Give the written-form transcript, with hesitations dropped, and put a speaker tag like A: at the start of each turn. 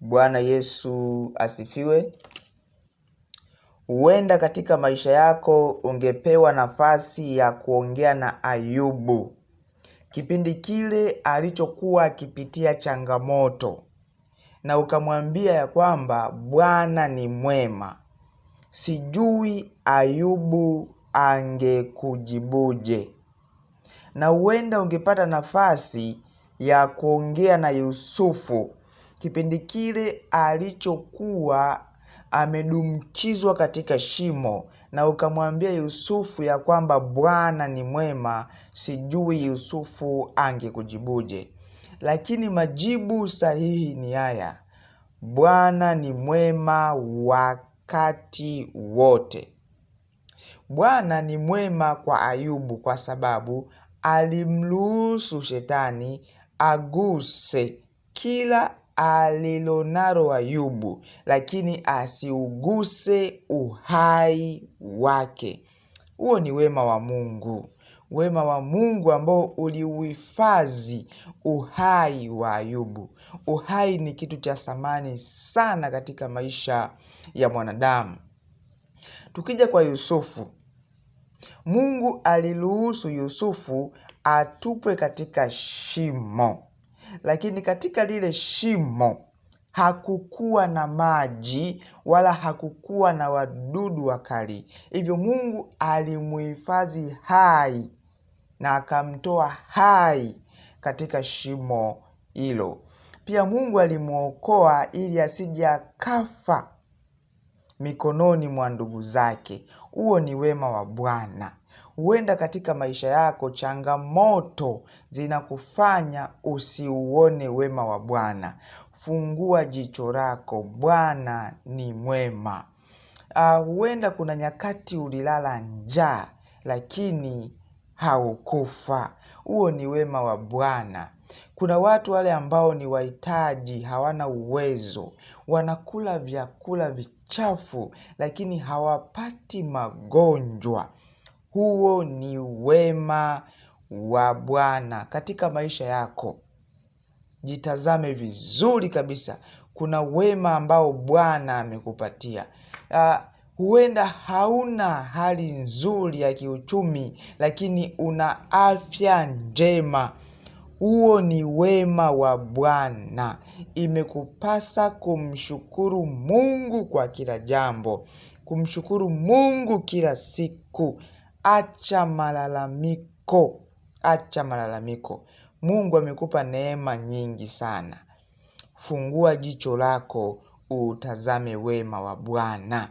A: Bwana Yesu asifiwe. Huenda katika maisha yako ungepewa nafasi ya kuongea na Ayubu. Kipindi kile alichokuwa akipitia changamoto, na ukamwambia ya kwamba Bwana ni mwema. Sijui Ayubu angekujibuje. Na huenda ungepata nafasi ya kuongea na Yusufu. Kipindi kile alichokuwa amedumkizwa katika shimo, na ukamwambia Yusufu ya kwamba Bwana ni mwema. Sijui Yusufu angekujibuje. Lakini majibu sahihi ni haya: Bwana ni mwema wakati wote. Bwana ni mwema kwa Ayubu kwa sababu alimruhusu shetani aguse kila alilonalo Ayubu, lakini asiuguse uhai wake. Huo ni wema wa Mungu. Wema wa Mungu ambao uliuhifadhi uhai wa Ayubu. Uhai ni kitu cha thamani sana katika maisha ya mwanadamu. Tukija kwa Yusufu, Mungu aliruhusu Yusufu atupwe katika shimo. Lakini katika lile shimo hakukuwa na maji wala hakukuwa na wadudu wakali. Hivyo Mungu alimuhifadhi hai na akamtoa hai katika shimo hilo. Pia Mungu alimuokoa ili asije akafa mikononi mwa ndugu zake. Huo ni wema wa Bwana. Huenda katika maisha yako changamoto zinakufanya usiuone wema wa Bwana. Fungua jicho lako, Bwana ni mwema. Huenda kuna nyakati ulilala njaa lakini haukufa. Huo ni wema wa Bwana. Kuna watu wale ambao ni wahitaji, hawana uwezo, wanakula vyakula vichafu lakini hawapati magonjwa. Huo ni wema wa Bwana katika maisha yako. Jitazame vizuri kabisa. Kuna wema ambao Bwana amekupatia. Huenda hauna hali nzuri ya kiuchumi lakini una afya njema. Huo ni wema wa Bwana. Imekupasa kumshukuru Mungu kwa kila jambo. Kumshukuru Mungu kila siku. Acha malalamiko. Acha malalamiko. Mungu amekupa neema nyingi sana. Fungua jicho lako utazame wema wa Bwana.